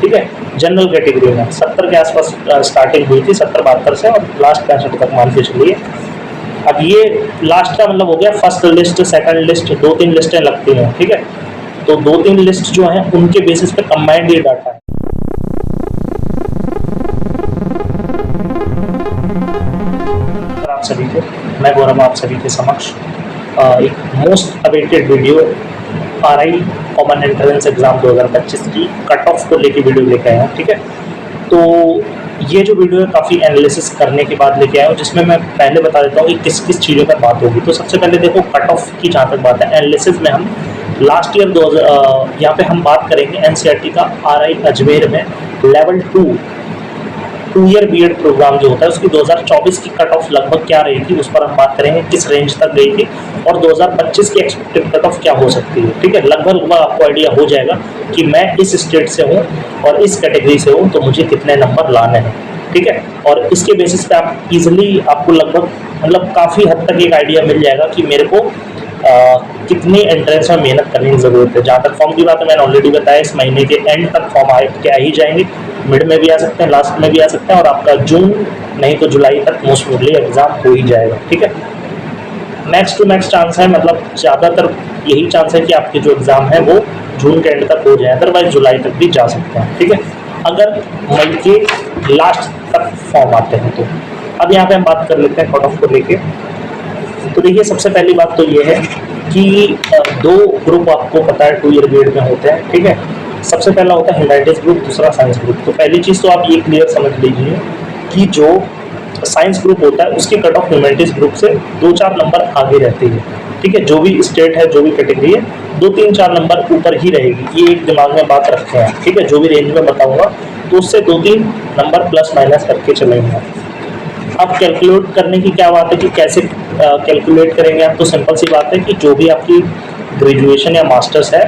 ठीक है। General category में 70 के आसपास स्टार्टिंग हुई थी, 70-72 से, और लास्ट 65 तक मान के चलिए। अब ये लास्ट का मतलब हो गया फर्स्ट लिस्ट, सेकंड लिस्ट, 2-3 लिस्टें लगती हैं, ठीक है। तो 2-3 लिस्ट जो हैं उनके बेसिस पे कंबाइंड ये डाटा है। आप सभी को मैं गौरव आप सभी के समक्ष एक most awaited video RI common entrance exam 2025 की कट ऑफ को लेके वीडियो लेके आया हूँ, ठीक है। तो ये जो वीडियो है काफ़ी एनालिसिस करने के बाद लेके आया हूँ, जिसमें मैं पहले बता देता हूँ कि किस किस चीज़ों पर बात होगी। तो सबसे पहले देखो कट ऑफ की जहाँ तक बात है, एनालिसिस में हम लास्ट ईयर 2000 यहाँ पे हम बात करेंगे NCERT का RI अजमेर में लेवल 2 ईयर बीएड प्रोग्राम जो होता है उसकी 2024 की कट ऑफ लगभग क्या रही थी, उस पर हम बात करेंगे, किस रेंज तक गई थी और 2025 की एक्सपेक्टेड कट ऑफ क्या हो सकती है, ठीक है। लगभग आपको आइडिया हो जाएगा कि मैं इस स्टेट से हूँ और इस कैटेगरी से हूँ तो मुझे कितने नंबर लाने हैं, ठीक है। और इसके बेसिस पे आप इजीली आपको लगभग मतलब काफ़ी हद तक एक आइडिया मिल जाएगा कि मेरे को कितनी एंट्रेंस में मेहनत करने की ज़रूरत है। जहाँ तक फॉर्म की बात है मैंने ऑलरेडी बताया, इस महीने के एंड तक फॉर्म आ ही जाएंगे, मिड में भी आ सकते हैं, लास्ट में भी आ सकते हैं, और आपका जून नहीं तो जुलाई तक मोस्ट प्रोबेबली एग्ज़ाम हो ही जाएगा, ठीक है। मैक्स टू मैक्स चांस है, मतलब ज़्यादातर यही चांस है कि आपके जो एग्ज़ाम है वो जून के एंड तक हो जाए, अदरवाइज जुलाई तक भी जा सकते हैं, ठीक है, अगर मई के लास्ट तक फॉर्म आते हैं तो। अब यहाँ पे हम बात कर लेते हैं कट ऑफ को लेके। तो देखिए सबसे पहली बात तो ये है कि 2 ग्रुप आपको पता है 2 ईयर बीएड में होते हैं, ठीक है। सबसे पहला होता है ह्यूमैनिटीज़ ग्रुप, दूसरा साइंस ग्रुप। तो पहली चीज़ तो आप ये क्लियर समझ लीजिए कि जो साइंस ग्रुप होता है उसकी कट ऑफ ह्यूमैनिटीज़ ग्रुप से 2-4 नंबर आगे रहती है, ठीक है। जो भी स्टेट है, जो भी कैटेगरी है, 2-3-4 नंबर ऊपर ही रहेगी, ये एक दिमाग में बात रखते हैं, ठीक है। जो भी रेंज में बताऊँगा तो उससे 2-3 नंबर प्लस माइनस करके चलेंगे। अब कैलकुलेट करने की क्या बात है कि कैसे कैलकुलेट करेंगे आप, तो सिंपल सी बात है कि जो भी आपकी ग्रेजुएशन या मास्टर्स है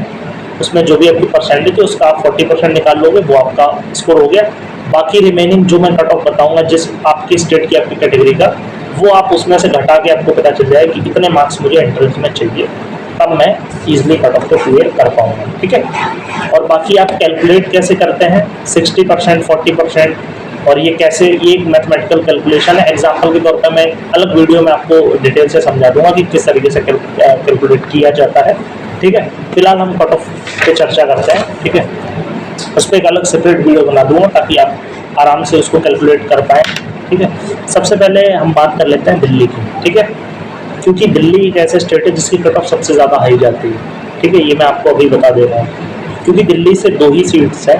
उसमें जो भी आपकी परसेंटेज है उसका आप 40% निकाल लोगे, वो आपका स्कोर हो गया। बाकी रिमेनिंग जो मैं कट ऑफ बताऊंगा जिस आपकी स्टेट की आपकी कैटेगरी का, वो आप उसमें से घटा के आपको पता चल जाएगा कि कितने मार्क्स मुझे एंट्रेंस में चाहिए, तब मैं ईजिली कट ऑफ को क्लियर कर पाऊँगा, ठीक है। और बाकी आप कैलकुलेट कैसे करते हैं 60%, 40%, और ये कैसे, ये एक मैथमेटिकल कैलकुलेशन है। एग्जाम्पल के तौर पर मैं अलग वीडियो में आपको डिटेल से समझा दूंगा कि किस तरीके से कैलकुलेट किया जाता है, ठीक है। फिलहाल हम कट ऑफ पे चर्चा करते हैं, ठीक है। उस पर एक अलग सेपरेट वीडियो बना दूंगा ताकि आप आराम से उसको कैलकुलेट कर पाएँ, ठीक है। सबसे पहले हम बात कर लेते हैं दिल्ली की, ठीक है, क्योंकि दिल्ली एक ऐसे स्टेट है जिसकी कट ऑफ सबसे ज़्यादा हाई जाती है, ठीक है। ये मैं आपको अभी बता दे रहा हूँ, क्योंकि दिल्ली से 2 ही सीट्स हैं,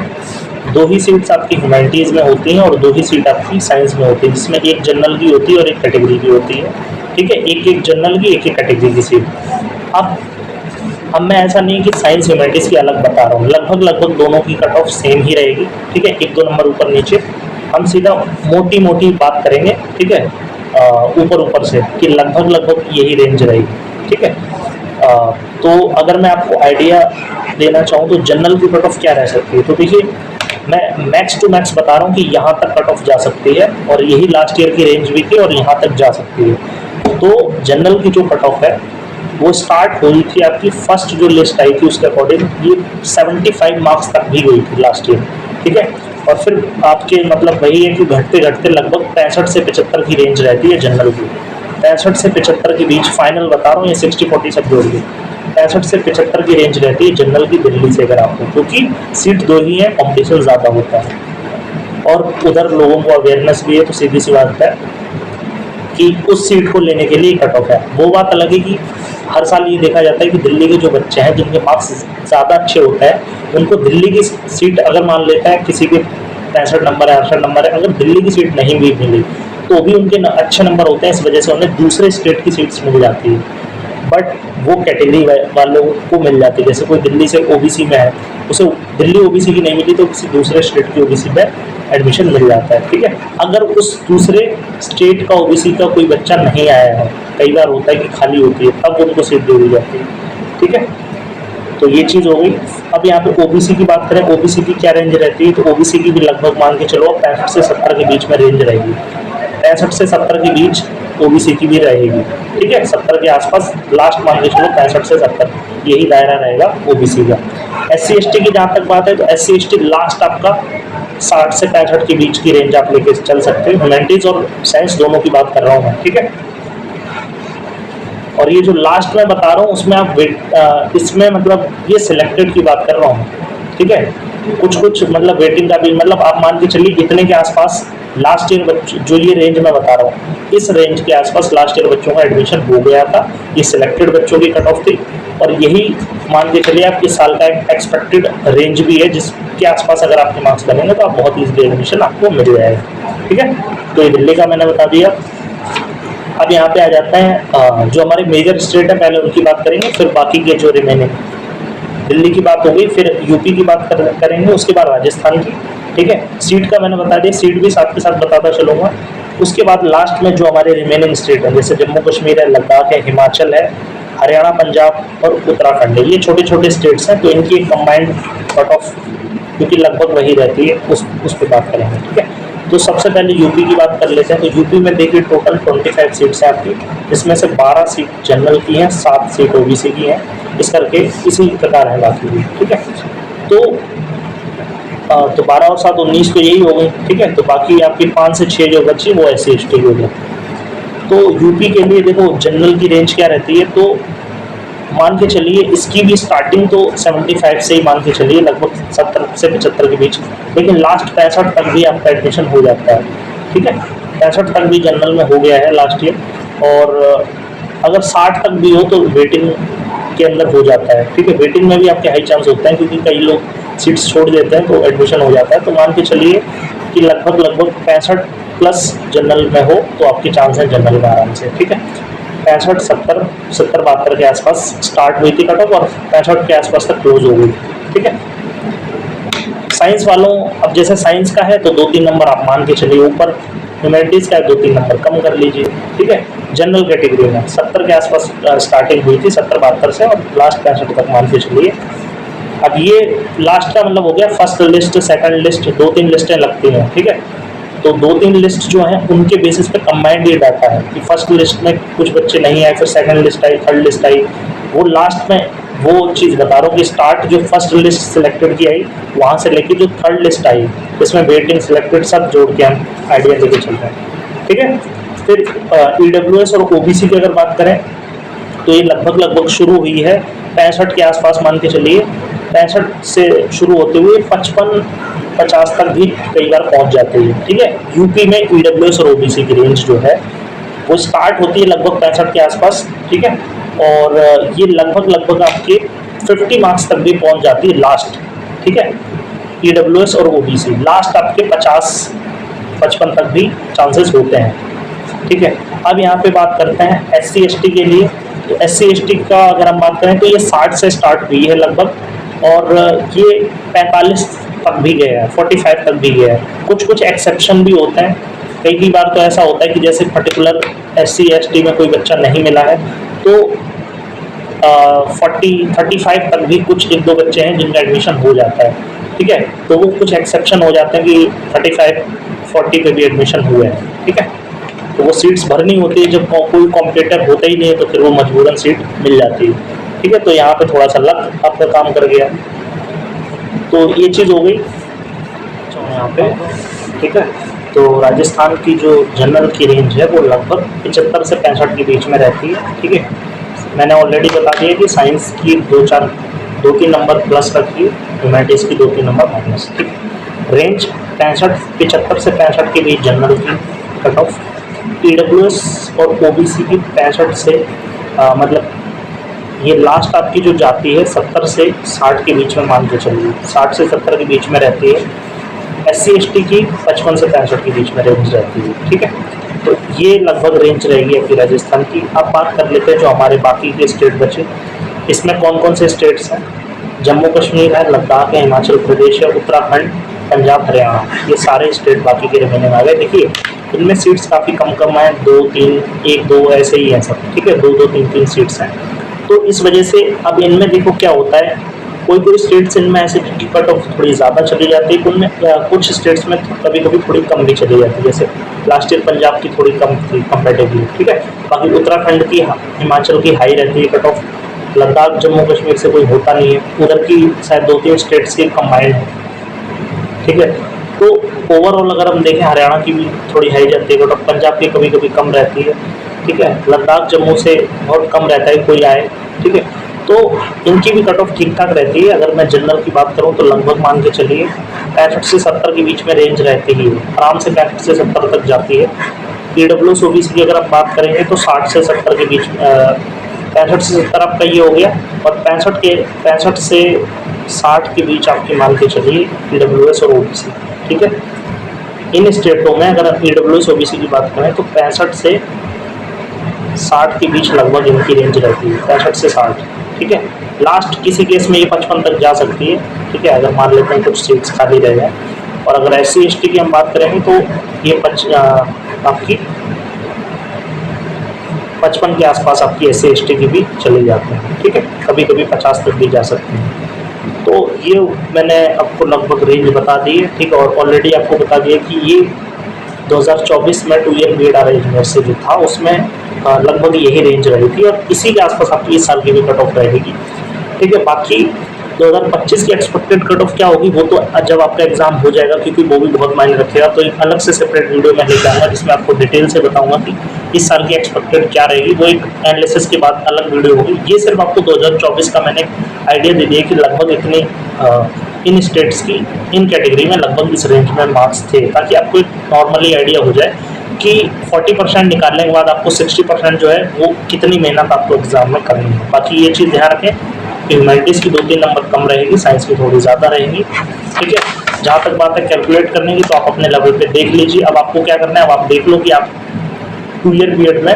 2 ही सीट्स आपकी ह्यूमैनिटीज़ में होती हैं और 2 ही सीट आपकी साइंस में होती है, जिसमें एक जनरल की होती है और एक कैटेगरी की होती है, ठीक है। एक जनरल की, एक कैटेगरी की सीट। अब मैं ऐसा नहीं कि साइंस ह्यूमैनिटीज़ की अलग बता रहा हूँ, लगभग दोनों की कट ऑफ सेम ही रहेगी, ठीक है। 1-2 नंबर ऊपर नीचे, हम सीधा मोटी बात करेंगे, ठीक है, ऊपर से कि लगभग यही रेंज रहेगी, ठीक है। तो अगर मैं आपको आइडिया देना चाहूँ तो जनरल की कट ऑफ क्या रह सकती है, तो देखिए मैं मैक्स टू मैक्स बता रहा हूँ कि यहाँ तक कट ऑफ जा सकती है, और यही लास्ट ईयर की रेंज भी थी और यहाँ तक जा सकती है। तो जनरल की जो कट ऑफ है वो स्टार्ट हुई थी आपकी फर्स्ट जो लिस्ट आई थी उसके अकॉर्डिंग ये 75 मार्क्स तक भी गई थी लास्ट ईयर, ठीक है। और फिर आपके मतलब वही है कि घटते लगभग 65 से 75 की रेंज रहती है जनरल की। 65 से 75 के बीच फाइनल बता रहा हूँ, ये 60-40 सब जोड़ ली, 65 से 75 की रेंज रहती है जनरल की दिल्ली से, अगर आपको, क्योंकि सीट 2 ही है, कॉम्पिटिशन ज़्यादा होता है और उधर लोगों को अवेयरनेस भी है, तो सीधी सी बात है कि उस सीट को लेने के लिए कट ऑफ है। वो बात अलग है कि हर साल ये देखा जाता है कि दिल्ली के जो बच्चे हैं जिनके मार्क्स ज़्यादा अच्छे होते हैं उनको दिल्ली की सीट, अगर मान लेता है किसी के 65 नंबर है, 68 नंबर है, अगर दिल्ली की सीट नहीं भी मिली तो भी उनके अच्छे नंबर होते हैं, इस वजह से उन्हें दूसरे स्टेट की सीट्स मिल जाती है, बट वो कैटेगरी वालों को मिल जाती है। जैसे कोई दिल्ली से ओबीसी में है, उसे दिल्ली ओबीसी की नहीं मिली तो किसी दूसरे स्टेट की ओबीसी में एडमिशन मिल जाता है, ठीक है। अगर उस दूसरे स्टेट का ओबीसी का कोई बच्चा नहीं आया है, कई बार होता है कि खाली होती है, तब उनको सीट दे दी जाती है, ठीक है। तो ये चीज़ हो गई। अब यहाँ पे ओबीसी की बात करें, ओबीसी की क्या रेंज रहती है, तो ओबीसी की भी लगभग मान के चलो 65 से 70 के बीच में रेंज रहेगी, 65 से 70 के बीच ओबीसी की भी रहेगी, ठीक है। 70 के आसपास लास्ट मान के चलो 65 से 70 यही दायरा रहेगा ओबीसी का। SC/ST की जहाँ तक बात है तो SC/ST लास्ट आपका 60 से 65 के बीच की रेंज आप लेके चल सकते हैं। ह्यूमैनिटीज और साइंस दोनों की बात कर रहा हूँ मैं, ठीक है। और ये जो लास्ट में बता रहा हूँ उसमें आप इसमें मतलब ये सिलेक्टेड की बात कर रहा हूँ, ठीक है। कुछ मतलब वेटिंग का भी मतलब आप मान के चलिए इतने के आसपास लास्ट ईयर जो ये रेंज मैं बता रहा हूँ, इस रेंज के आसपास लास्ट ईयर बच्चों का एडमिशन हो गया था। ये सिलेक्टेड बच्चों की कट ऑफ थी और यही मान के चलिए आप इस साल का एक एक्सपेक्टेड रेंज भी है जिसके आसपास अगर आपके मार्क्स बनेंगे तो आप बहुत ईजिली एडमिशन आपको मिल जाएगा, ठीक है। तो ये दिल्ली का मैंने बता दिया। अब यहाँ पे आ जाते हैं जो हमारे मेजर स्टेट है, पहले उनकी बात करेंगे, फिर बाकी के जो रिमेनिंग। दिल्ली की बात हो गई, फिर यूपी की बात करेंगे, उसके बाद राजस्थान की, ठीक है। सीट का मैंने बता दिया, सीट भी साथ के साथ बताता चलूँगा। उसके बाद लास्ट में जो हमारे रिमेनिंग स्टेट है, जैसे जम्मू कश्मीर है, लद्दाख है, हिमाचल है, हरियाणा, पंजाब और उत्तराखंड है, ये छोटे छोटे स्टेट्स हैं। तो इनकी एक कंबाइंड कट ऑफ क्योंकि लगभग वही रहती है उस पर बात करेंगे, ठीक है। तो सबसे पहले यूपी की बात कर लेते हैं। तो यूपी में देखिए टोटल 25 सीट्स हैं आपकी, इसमें से 12 सीट जनरल की हैं, 7 सीट ओबीसी की हैं, इस करके इसी प्रकार है बाकी भी, ठीक है। तो 12 और 7 19 तो यही हो गई, ठीक है। तो बाकी आपकी 5 से 6 जो बची वो SC/ST हो गए। तो यूपी के लिए देखो जनरल की रेंज क्या रहती है, तो मान के चलिए इसकी भी स्टार्टिंग तो 75 से ही मान के चलिए, लगभग 70 से 75 के बीच, लेकिन लास्ट 65 तक भी आपका एडमिशन हो जाता है, ठीक है। 65 तक भी जनरल में हो गया है लास्ट ईयर, और अगर 60 तक भी हो तो वेटिंग के अंदर हो जाता है, ठीक है। वेटिंग में भी आपके हाई चांस होते हैं क्योंकि कई लोग सीट्स छोड़ देते हैं तो एडमिशन हो जाता है। तो मान के चलिए कि लगभग 65 प्लस जनरल में हो तो आपके चांस हैं जनरल में आराम से, ठीक है। 65, 70, 72 के आसपास स्टार्ट हुई थी कट ऑफ और 65 के आसपास तक क्लोज हो गई, ठीक है। साइंस वालों, अब जैसे साइंस का है तो 2-3 नंबर आप मान के चलिए ऊपर, ह्यूमैनिटीज़ का है 2-3 नंबर कम कर लीजिए, ठीक है। जनरल कैटेगरी में 70 के आसपास स्टार्टिंग हुई थी, 70-72 से, और लास्ट 65 तक मान के चलिए। अब ये लास्ट का मतलब हो गया फर्स्ट लिस्ट, सेकंड लिस्ट, 2-3 लिस्टें लगती हैं, ठीक है। तो 2-3 लिस्ट जो हैं उनके बेसिस पे कंबाइंड ये डाटा है कि फर्स्ट लिस्ट में कुछ बच्चे नहीं आए, फिर सेकंड लिस्ट आई, थर्ड लिस्ट आई, वो लास्ट में वो चीज़ बता रहा हूँ कि स्टार्ट जो फर्स्ट लिस्ट सिलेक्टेड की आई वहाँ से लेके जो थर्ड लिस्ट आई, इसमें वेटिंग सिलेक्टेड सब जोड़ के हम आइडिया लेके चल रहे हैं, ठीक है। फिर EWS और OBC की अगर बात करें तो ये लगभग शुरू हुई है 65 के आसपास मान के चलिए, 65 से शुरू होते हुए 55-50 तक भी कई बार पहुंच जाती है, ठीक है। यूपी में EWS और OBC की रेंज जो है वो स्टार्ट होती है लगभग 65 के आसपास, ठीक है। और ये लगभग आपके 50 मार्क्स तक भी पहुंच जाती है लास्ट, ठीक है। EWS और OBC लास्ट आपके 50-55 तक भी चांसेस होते हैं, ठीक है। अब यहाँ पे बात करते हैं SC/ST के लिए। तो SC/ST का अगर हम बात करें तो ये 60 से स्टार्ट हुई है लगभग, और ये 45 तक भी गया है, 45 तक भी गया है। कुछ एक्सेप्शन भी होते हैं, कई बार तो ऐसा होता है कि जैसे पर्टिकुलर SC/ST में कोई बच्चा नहीं मिला है तो 40-35 तक भी कुछ 1-2 बच्चे हैं जिनका एडमिशन हो जाता है, ठीक है। तो वो कुछ एक्सेप्शन हो जाते हैं कि 35-40 पे भी एडमिशन हुए हैं, ठीक है। तो वो सीट्स भरनी होती है, जब कोई कॉम्पिटिटर होता ही नहीं है तो फिर वो मजबूरन सीट मिल जाती है, ठीक है। तो यहाँ पे थोड़ा सा लक आपका काम कर गया, तो ये चीज़ हो गई यहाँ पे, ठीक है। तो राजस्थान की जो जनरल की रेंज है वो लगभग 75 से 65 के बीच में रहती है, ठीक है। मैंने ऑलरेडी बता दिया कि साइंस की 2-3 नंबर प्लस रखिए, ह्यूमैनिटीज़ की 2-3 नंबर माइनस, ठीक है। रेंज 75 से 65 के बीच जनरल की कट ऑफ, EWS और OBC की 65 से मतलब ये लास्ट आपकी जो जाती है 70 से 60 के बीच में मान के चलिए, 60 से 70 के बीच में रहती है। SC/ST की 55 से 65 के बीच में रेंज रहती है, ठीक है। तो ये लगभग रेंज रहेगी आपकी राजस्थान की। अब बात कर लेते हैं जो हमारे बाकी के स्टेट बचे, इसमें कौन कौन से स्टेट्स हैं। जम्मू कश्मीर है, लद्दाख है, हिमाचल प्रदेश है, उत्तराखंड, पंजाब, हरियाणा, ये सारे स्टेट बाकी के रिमेनिंग आ गए। देखिए इनमें सीट्स काफ़ी कम हैं, 2-3, 1-2 ऐसे ही हैं सब, ठीक है। 2-2, 3-3 सीट्स हैं। तो इस वजह से अब इनमें देखो क्या होता है, कोई स्टेट्स इनमें ऐसे कट ऑफ थोड़ी ज़्यादा चली जाती है, कुछ स्टेट्स में कभी थोड़ी कम भी चली जाती है, जैसे लास्ट ईयर पंजाब की थोड़ी कम थी कंपेरेटिवली, ठीक है। बाकी उत्तराखंड की, हिमाचल की हाई रहती है कट ऑफ, लद्दाख जम्मू कश्मीर से कोई होता नहीं है, उधर की शायद 2-3 स्टेट्स के कंबाइंड है, ठीक है। तो ओवरऑल अगर हम देखें हरियाणा की भी थोड़ी हाई जाती है, कट पंजाब की कभी कभी कम रहती है, ठीक है। लद्दाख जम्मू से बहुत कम रहता है कोई आए, ठीक है। तो इनकी भी कट ऑफ ठीक ठाक रहती है। अगर मैं जनरल की बात करूं तो लगभग मान के चलिए 65 से 70 के बीच में रेंज रहती ही है, आराम से 65 से 70 तक जाती है। ईडब्ल्यूएस ओबीसी की अगर आप बात करेंगे तो 60 से 70 के बीच, 65 से 70 आपका ये हो गया, और 65 से 60 के बीच आपकी मान के चलिए ईडब्ल्यूएस और ओबीसी, ठीक है। इन स्टेटों में अगर आप ईडब्ल्यूएस ओबीसी की बात करें तो 65 से 60 के बीच लगभग इनकी रेंज रहती है, 65 से 60, ठीक है। लास्ट किसी केस में ये 55 तक जा सकती है, ठीक है, अगर मान लेते हैं कुछ सीट्स खाली रह जाए। और अगर SC ST की हम बात करेंगे तो ये आपकी 55 के आसपास आपकी SC ST की भी चले जाते हैं, ठीक है, कभी कभी 50 तक भी जा सकते हैं। तो ये मैंने आपको लगभग रेंज बता दी है, ठीक है। और ऑलरेडी आपको बता दिया कि ये 2024 में 2 ईयर BEd RI यूनिवर्सिटी जो था उसमें लगभग यही रेंज रही थी, और इसी के आसपास आपकी इस साल की भी कट ऑफ रहेगी, ठीक है। बाकी 2025 की एक्सपेक्टेड कट ऑफ क्या होगी वो तो जब आपका एग्जाम हो जाएगा, क्योंकि वो भी बहुत मायने रखेगा, तो एक अलग से सेपरेट वीडियो मैं लेकर आऊँगा जिसमें आपको डिटेल से बताऊंगा कि इस साल की एक्सपेक्टेड क्या रहेगी। वो एक एनालिसिस के बाद अलग वीडियो होगी। ये सिर्फ आपको 2024 का मैंने आइडिया दे दिया कि लगभग इतने इन स्टेट्स की इन कैटेगरी में लगभग इस रेंज में मार्क्स थे, ताकि आपको एक नॉर्मली आइडिया हो जाए कि 40% निकालने के बाद आपको 60% जो है वो कितनी मेहनत आपको एग्जाम में करनी है। बाकी ये चीज़ ध्यान रखें, ह्यूमैनिटीज़ की 2-3 नंबर कम रहेगी, साइंस की थोड़ी ज़्यादा रहेंगी, ठीक है। जहाँ तक बात है कैलकुलेट करने की, तो आप अपने लेवल पे देख लीजिए। अब आपको क्या करना है, अब आप देख लो कि आप 2 ईयर BEd में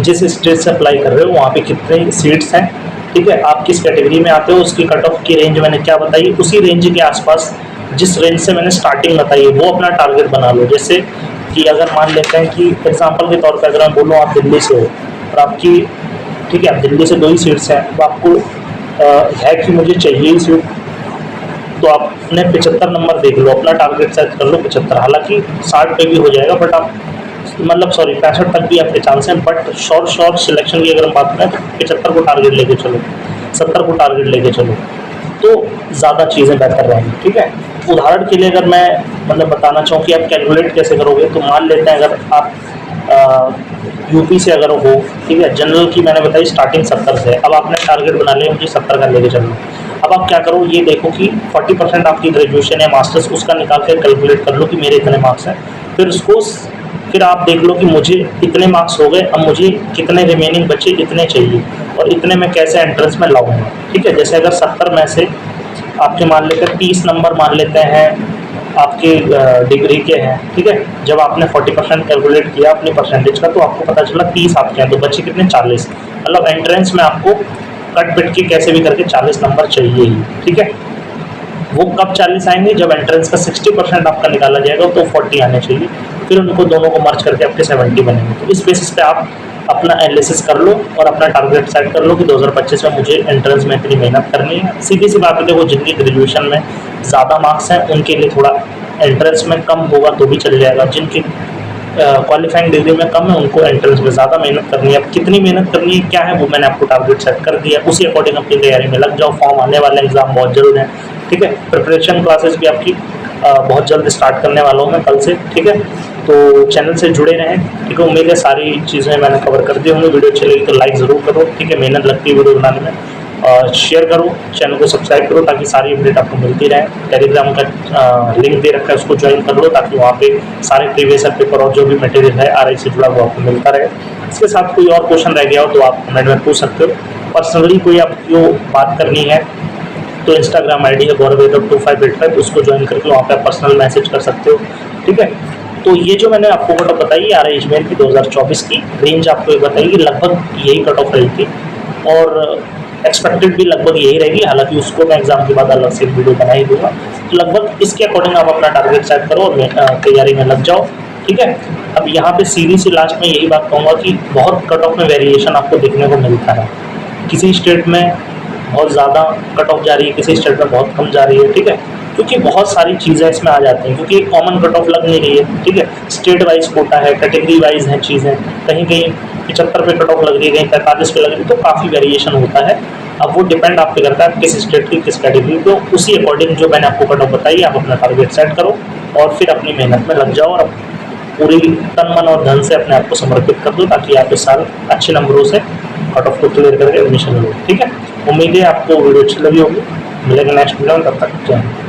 जिस स्टेट से अप्लाई कर रहे हो वहाँ पे कितने सीट्स हैं, ठीक है। आप किस कैटेगरी में आते हो, उसकी कट ऑफ की रेंज मैंने क्या बताई, उसी रेंज के आसपास जिस रेंज से मैंने स्टार्टिंग बताई है वो अपना टारगेट बना लो। जैसे कि अगर मान लेते हैं कि एग्जांपल के तौर पे अगर मैं बोलूँ आप दिल्ली से हो और आपकी, ठीक है, आप दिल्ली से 2 ही सीट्स हैं, तो आपको है कि मुझे चाहिए ही सीट, तो आपने 75 नंबर देख लो, अपना टारगेट सेट कर लो 75। हालांकि 60 पे भी हो जाएगा, बट आप मतलब 65 तक भी आपके चांस हैं, बट शॉर्ट सिलेक्शन की अगर हम बात करें तो 75 को टारगेट लेके चलो, 70 को टारगेट लेके चलो, तो ज़्यादा चीज़ें बेहतर रहेंगी, ठीक है। उदाहरण के लिए अगर मैं मतलब बताना चाहूँ कि आप कैलकुलेट कैसे करोगे, तो मान लेते हैं अगर आप यूपी से अगर हो, ठीक है, जनरल की मैंने बताई स्टार्टिंग 70 से, अब आपने टारगेट बना लिया मुझे 70 का लेके चलना। अब आप क्या करो, ये देखो कि 40% आपकी ग्रेजुएशन है, मास्टर्स, उसका निकाल कर कैलकुलेट कर लो कि मेरे इतने मार्क्स हैं, फिर आप देख लो कि मुझे इतने मार्क्स हो गए, अब मुझे कितने रिमेनिंग बचे, इतने चाहिए, और इतने में कैसे एंट्रेंस में लाऊंगा, ठीक है। जैसे अगर 70 में से आपके मान लेकर 30 नंबर मान लेते हैं आपके डिग्री के हैं, ठीक है, जब आपने 40% कैलकुलेट किया अपने परसेंटेज का, तो आपको पता चला 30 आपके हैं, तो बचे कितने, 40। मतलब एंट्रेंस में आपको कट पिट के कैसे भी करके 40 नंबर चाहिए ही, ठीक है। वो कब 40 आएंगे, जब एंट्रेंस का 60% आपका निकाला जाएगा, तो 40 आने चाहिए, फिर उनको दोनों को मर्ज करके आपके 70 बनेंगे। तो इस बेसिस पे आप अपना एनालिसिस कर लो और अपना टारगेट सेट कर लो कि 2025 में मुझे एंट्रेंस में इतनी मेहनत करनी है। सीधी सी बात है, देखो जिनकी ग्रेजुएशन में ज़्यादा मार्क्स हैं उनके लिए थोड़ा एंट्रेंस में कम होगा तो भी चल जाएगा, जिनकी क्वालिफाइंग डिग्री में कम है उनको एंट्रेंस में ज़्यादा मेहनत करनी है। अब कितनी मेहनत करनी है क्या है वो मैंने आपको टारगेट सेट कर दिया, उसी अकॉर्डिंग अपनी तैयारी में लग जाओ। फॉर्म आने वाले एग्जाम बहुत जल्द हैं, ठीक है। प्रिपरेशन क्लासेस भी आपकी बहुत जल्द स्टार्ट करने वाला हूँ मैं कल से, ठीक है। तो चैनल से जुड़े रहें, ठीक है। उम्मीद है सारी चीज़ें मैंने कवर कर दी होंगी। वीडियो अच्छी लगी तो लाइक ज़रूर करो, ठीक है, मेहनत लगती है वीडियो बनाने में। शेयर करो, चैनल को सब्सक्राइब करो ताकि सारी अपडेट आपको मिलती रहे। टेलीग्राम का लिंक दे रखा है, उसको ज्वाइन कर लो ताकि वहाँ पे सारे प्रीवियस पेपर और जो भी मटेरियल है RI से जुड़ा वो आपको मिलता रहे। इसके साथ कोई और क्वेश्चन रह गया हो तो आप कमेंट में पूछ सकते हो। पर्सनली कोई आपको बात करनी है तो इंस्टाग्राम ID है गौरव2585, उसको ज्वाइन करके वहाँ पे आप पर्सनल मैसेज कर सकते हो, ठीक है। तो ये जो मैंने आपको कट ऑफ बताई RI अजमेर की 2024 की रेंज आपको ये बताई कि लगभग यही कट ऑफ रही थी, और एक्सपेक्टेड भी लगभग यही रहेगी। हालांकि उसको मैं एग्जाम के बाद अलग से वीडियो बना ही दूंगा। तो लगभग इसके अकॉर्डिंग आप अपना टारगेट सेट करो और तैयारी में लग जाओ, ठीक है। अब यहाँ पे सीधी सी लास्ट में यही बात कहूँगा कि बहुत कट ऑफ में वेरिएशन आपको देखने को मिलता है। किसी स्टेट में बहुत ज़्यादा कट ऑफ जा रही है, किसी स्टेट में बहुत कम जा रही है, ठीक है, क्योंकि बहुत सारी चीज़ें इसमें आ जाती हैं, क्योंकि कॉमन कट ऑफ लग नहीं रही है, ठीक है। स्टेट वाइज कोटा है, कैटेगरी वाइज हैं चीज़ें, कहीं कहीं 75 पे कट ऑफ लग रही है, कहीं 45 पे लग रही है, तो काफ़ी वेरिएशन होता है। अब वो डिपेंड आप पे करता है किस स्टेट की किस कैटेगरी, तो उसी अकॉर्डिंग जो मैंने आपको कट ऑफ बताई आप अपना टारगेट सेट करो और फिर अपनी मेहनत में लग जाओ और पूरी तन मन और धन से अपने आप को समर्पित कर दो, ताकि आप इस साल अच्छे नंबरों से कट ऑफ को क्लियर करके एडमिशन लो। ठीक है, उम्मीद है आपको वीडियो अच्छी लगी होगी। मिलेंगे नेक्स्ट वीडियो में, तब तक जय हिंद।